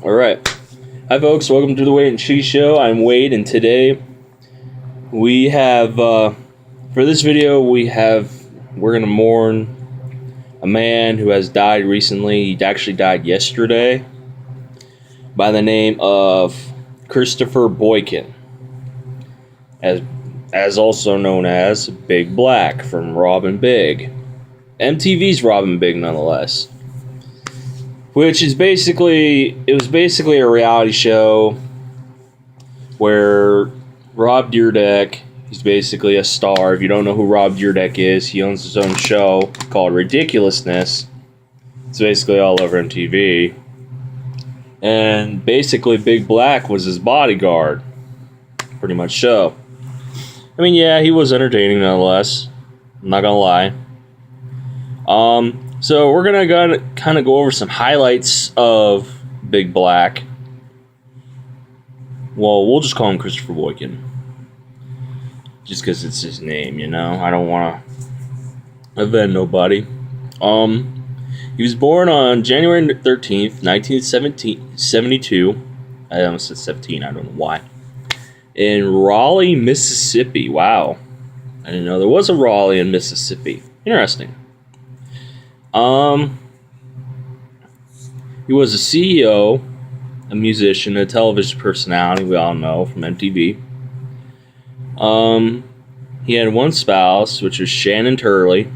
All right. Hi, folks. Welcome to the Wade and Cheese Show. I'm Wade, and today we have, for this video, we're going to mourn a man who has died recently. He actually died yesterday by the name of Christopher Boykin, as also known as Big Black from Robin Big. MTV's Robin Big, nonetheless. Which is basically a reality show where Rob Dyrdek, he's basically a star. If you don't know who Rob Dyrdek is, he owns his own show called Ridiculousness. It's basically all over MTV. And basically Big Black was his bodyguard. Pretty much so. I mean, yeah, he was entertaining nonetheless. I'm not gonna lie. So we're gonna kind of go over some highlights of Big Black. Well, we'll just call him Christopher Boykin, just because it's his name, you know. I don't want to offend nobody. He was born on January 13th, 1972. I almost said 17. I don't know why. In Raleigh, Mississippi. Wow, I didn't know there was a Raleigh in Mississippi. Interesting. He was a CEO, a musician, a television personality, we all know, from MTV. He had one spouse, which was Shannon Turley,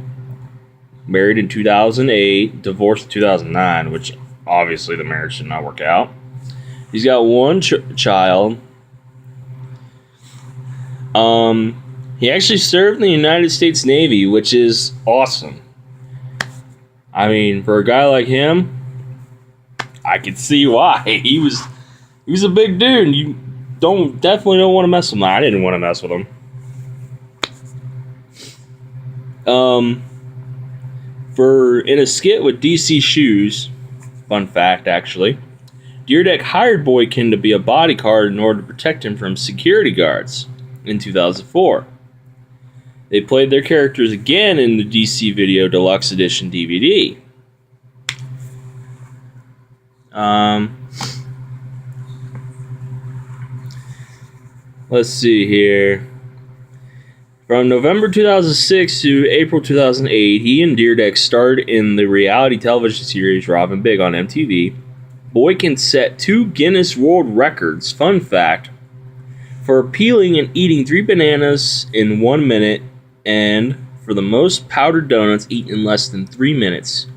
married in 2008, divorced in 2009, which obviously the marriage did not work out. He's got one child. He actually served in the United States Navy, which is awesome. I mean, for a guy like him, I could see why. He was a big dude. You definitely don't want to mess with him. I didn't want to mess with him. In a skit with DC Shoes, fun fact actually, Dyrdek hired Boykin to be a bodyguard in order to protect him from security guards in 2004. They played their characters again in the DC Video Deluxe Edition DVD. Let's see here. From November 2006 to April 2008, he and Dyrdek starred in the reality television series Robin Big on MTV. Boykin set 2 Guinness World Records, fun fact, for peeling and eating 3 bananas in 1 minute, and for the most powdered donuts eaten in less than 3 minutes,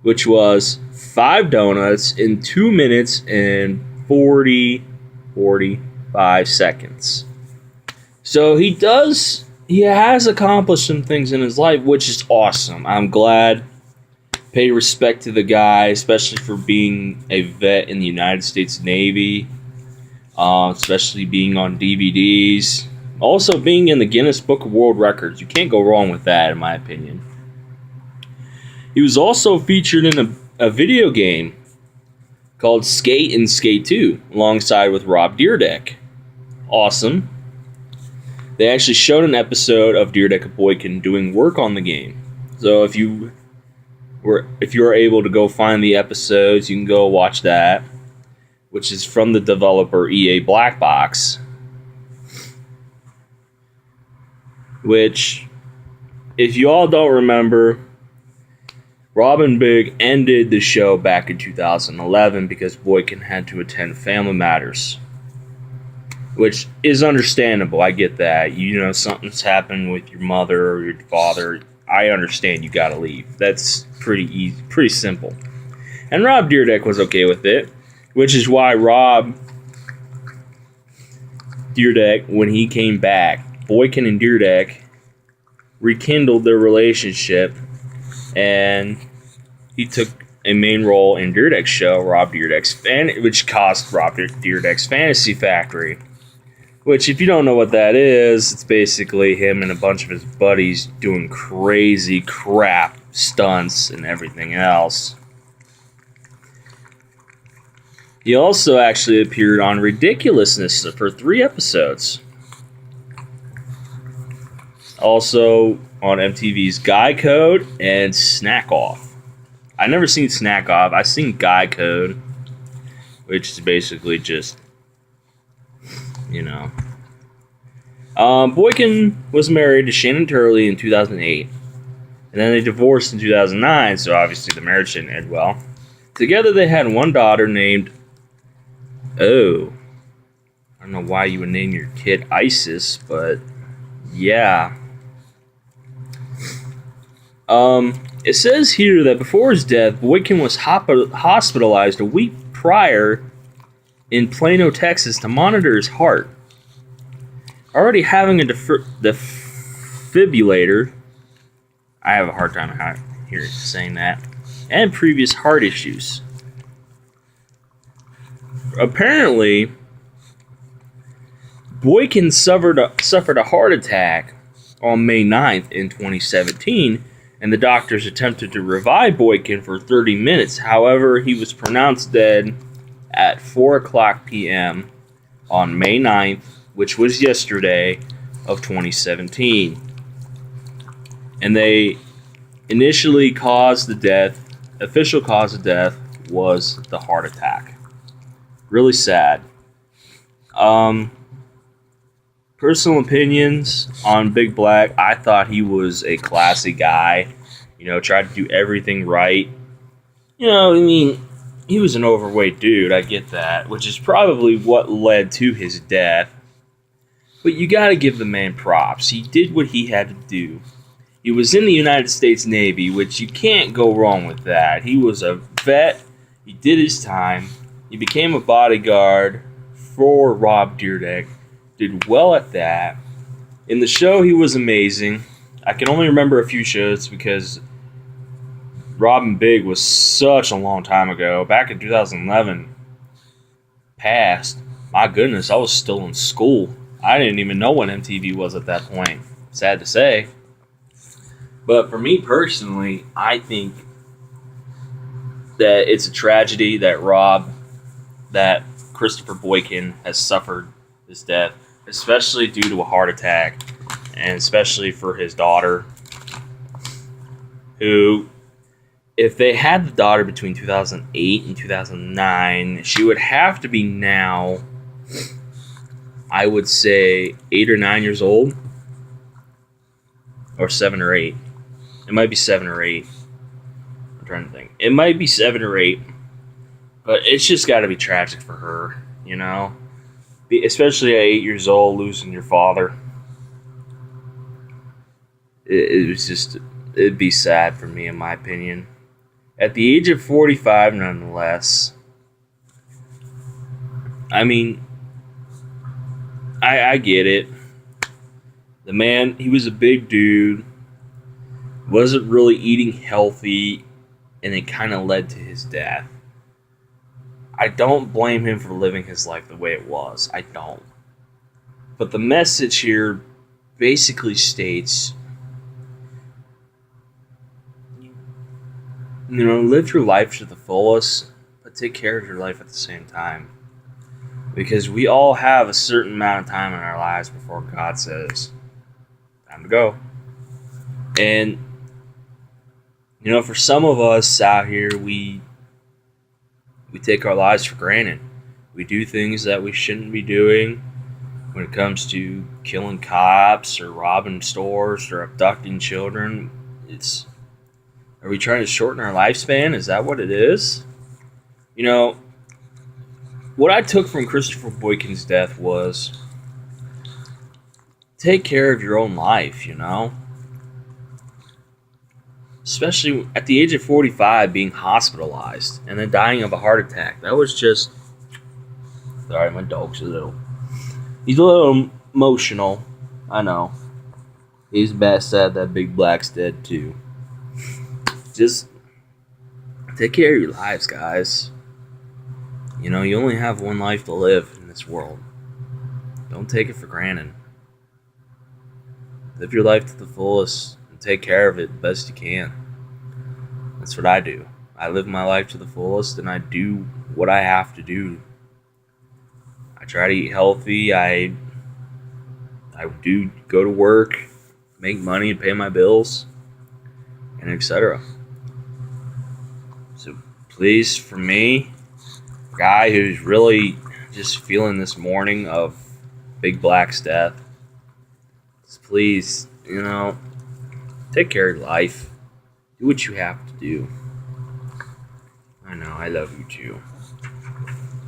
which was 5 donuts in 2 minutes and 45 seconds. So he has accomplished some things in his life, which is awesome. I'm glad. Pay respect to the guy, especially for being a vet in the United States Navy, especially being on DVDs. Also, being in the Guinness Book of World Records. You can't go wrong with that, in my opinion. He was also featured in a video game called Skate and Skate 2, alongside with Rob Dyrdek. Awesome. They actually showed an episode of Dyrdek and Boykin doing work on the game. So if you were able to go find the episodes, you can go watch that, which is from the developer EA Black Box. Which, if you all don't remember, Robin Big ended the show back in 2011 because Boykin had to attend family matters. Which is understandable, I get that. You know, something's happened with your mother or your father. I understand you gotta leave. That's pretty easy, pretty simple. And Rob Dyrdek was okay with it, which is why Rob Dyrdek, when he came back, Boykin and Dyrdek rekindled their relationship, and he took a main role in Dyrdek's show, which caused Rob Dyrdek's Fantasy Factory. Which, if you don't know what that is, it's basically him and a bunch of his buddies doing crazy crap stunts and everything else. He also actually appeared on Ridiculousness for 3 episodes. Also on MTV's Guy Code and Snack Off. I've never seen Snack Off. I've seen Guy Code. which is basically just, you know. Boykin was married to Shannon Turley in 2008, and then they divorced in 2009, so obviously the marriage didn't end well. Together they had one daughter named, I don't know why you would name your kid Isis, but yeah. It says here that before his death, Boykin was hospitalized a week prior in Plano, Texas, to monitor his heart. Already having a defibrillator, I have a hard time saying that, and previous heart issues. Apparently, Boykin suffered a heart attack on May 9th in 2017, and the doctors attempted to revive Boykin for 30 minutes. However, he was pronounced dead at 4 o'clock p.m. on May 9th, which was yesterday, of 2017. And they initially official cause of death was the heart attack. Really sad. Personal opinions on Big Black. I thought he was a classy guy. Tried to do everything right. He was an overweight dude. I get that, which is probably what led to his death. But you got to give the man props. He did what he had to do. He was in the United States Navy, which you can't go wrong with that. He was a vet. He did his time. He became a bodyguard for Rob Dyrdek. Did well at that. In the show, he was amazing. I can only remember a few shows because Rob and Big was such a long time ago. Back in 2011. Past. My goodness, I was still in school. I didn't even know what MTV was at that point. Sad to say. But for me personally, I think that it's a tragedy that Christopher Boykin has suffered this death, especially due to a heart attack, and especially for his daughter, who, if they had the daughter between 2008 and 2009, she would have to be now, I would say, 8 or 9 years old, or 7 or 8. It might be 7 or 8. I'm trying to think. It might be 7 or 8, but it's just got to be tragic for her, especially at 8 years old, losing your father. It'd be sad for me, in my opinion. At the age of 45, nonetheless, I get it. The man, he was a big dude, wasn't really eating healthy, and it kind of led to his death. I don't blame him for living his life the way it was. I don't. But the message here basically states, live your life to the fullest, but take care of your life at the same time. Because we all have a certain amount of time in our lives before God says, time to go. And, for some of us out here, we take our lives for granted. We do things that we shouldn't be doing when it comes to killing cops or robbing stores or abducting children. Are we trying to shorten our lifespan? Is that what it is? What I took from Christopher Boykin's death was take care of your own life, Especially at the age of 45, being hospitalized and then dying of a heart attack. That was just... Sorry, my dog's he's a little emotional. I know. He's bad sad that Big Black's dead too. Just take care of your lives, guys. You only have one life to live in this world. Don't take it for granted. Live your life to the fullest and take care of it the best you can. That's what I do. I live my life to the fullest and I do what I have to do. I try to eat healthy. I do go to work, make money, and pay my bills, and etc. So please, for me, guy who's really just feeling this mourning of Big Black's death. Just please, take care of your life. Do what you have to do. I know, I love you too.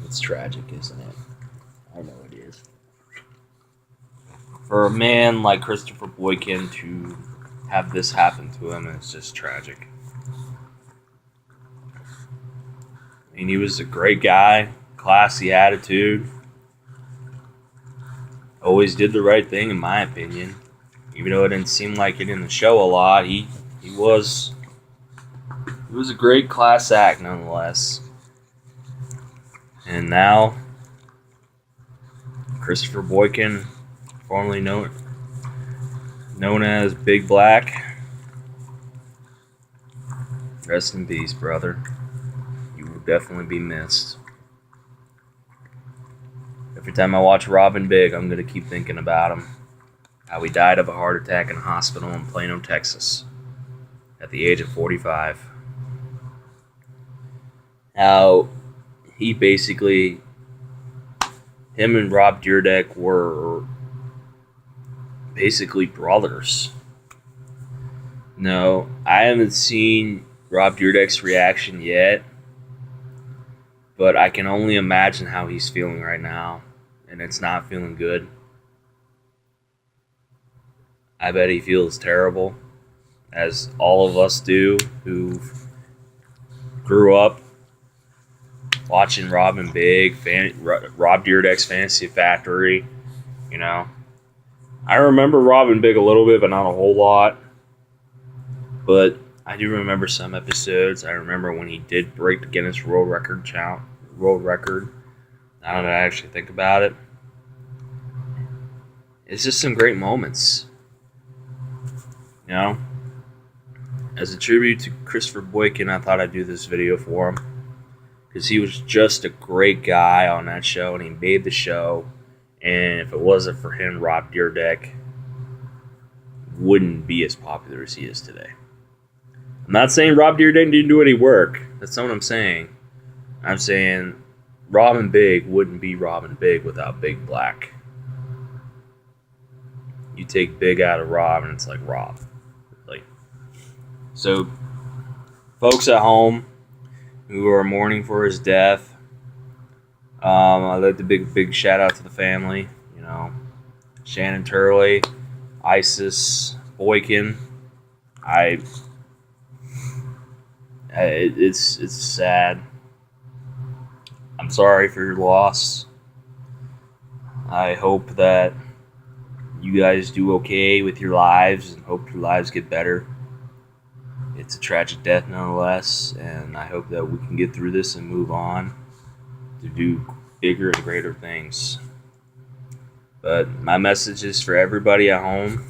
It's tragic, isn't it? I know it is. For a man like Christopher Boykin to have this happen to him, it's just tragic. I mean, he was a great guy, classy attitude. Always did the right thing, in my opinion. Even though it didn't seem like it in the show a lot, he was a great class act nonetheless. And now, Christopher Boykin, formerly known as Big Black, rest in peace, brother. You will definitely be missed. Every time I watch Robin Big, I'm going to keep thinking about him. How he died of a heart attack in a hospital in Plano, Texas, at the age of 45. How he basically, him and Rob Dyrdek were basically brothers. No, I haven't seen Rob Dyrdek's reaction yet, but I can only imagine how he's feeling right now, and it's not feeling good. I bet he feels terrible, as all of us do who grew up watching Robin Big, Rob Dyrdek's Fantasy Factory. I remember Robin Big a little bit, but not a whole lot. But I do remember some episodes. I remember when he did break the Guinness World Record. Now that I actually think about it, it's just some great moments. As a tribute to Christopher Boykin, I thought I'd do this video for him, because he was just a great guy on that show, and he made the show. And if it wasn't for him, Rob Dyrdek wouldn't be as popular as he is today. I'm not saying Rob Dyrdek didn't do any work. That's not what I'm saying. I'm saying Robin Big wouldn't be Robin Big without Big Black. You take Big out of Rob, and it's like Rob. So, folks at home who are mourning for his death, I'd like to big shout out to the family. Shannon Turley, Isis, Boykin. It's sad. I'm sorry for your loss. I hope that you guys do okay with your lives, and hope your lives get better. It's a tragic death nonetheless, and I hope that we can get through this and move on to do bigger and greater things. But my message is for everybody at home.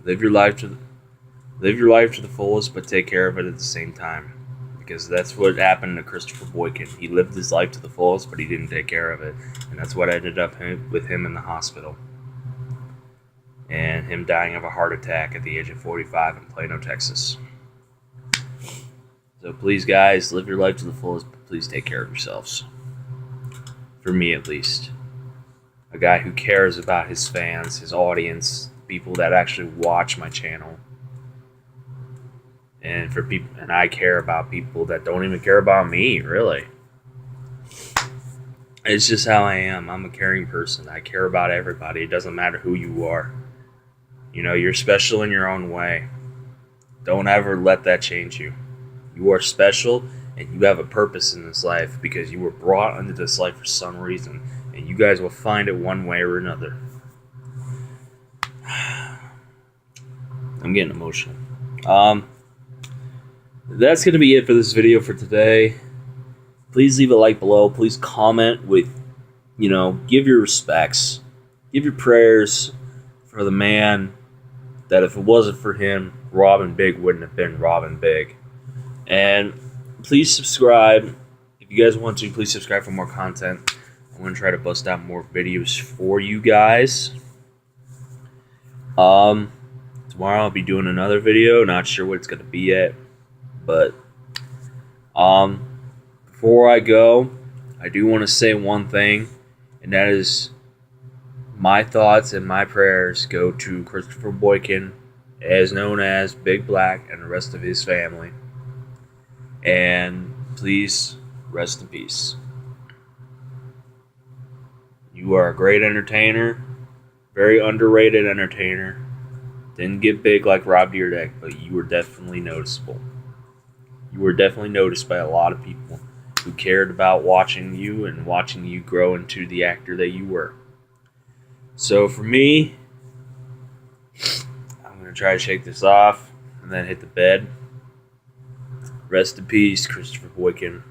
Live your life to the fullest, but take care of it at the same time, because that's what happened to Christopher Boykin. He lived his life to the fullest, but he didn't take care of it, and that's what ended up with him in the hospital, and him dying of a heart attack at the age of 45 in Plano, Texas. So please, guys, live your life to the fullest, but please take care of yourselves. For me, at least. A guy who cares about his fans, his audience, people that actually watch my channel. And I care about people that don't even care about me, really. It's just how I am. I'm a caring person. I care about everybody. It doesn't matter who you are. You're special in your own way. Don't ever let that change you. You are special, and you have a purpose in this life, because you were brought into this life for some reason, and you guys will find it one way or another. I'm getting emotional. That's going to be it for this video for today. Please leave a like below. Please comment with, give your respects. Give your prayers for the man that if it wasn't for him, Robin Big wouldn't have been Robin Big. And please subscribe. If you guys want to, please subscribe for more content. I'm going to try to bust out more videos for you guys. Tomorrow I'll be doing another video. Not sure what it's going to be yet. But Before I go, I do want to say one thing, and that is my thoughts and my prayers go to Christopher Boykin, as known as Big Black, and the rest of his family. And please rest in peace. You are a great entertainer, very underrated entertainer. Didn't get big like Rob Dyrdek, but you were definitely noticeable. You were definitely noticed by a lot of people who cared about watching you and watching you grow into the actor that you were. So for me, I'm going to try to shake this off and then hit the bed. Rest in peace, Christopher Boykin,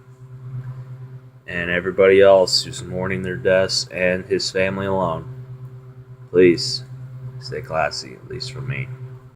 and everybody else who's mourning their deaths and his family alone. Please stay classy, at least for me.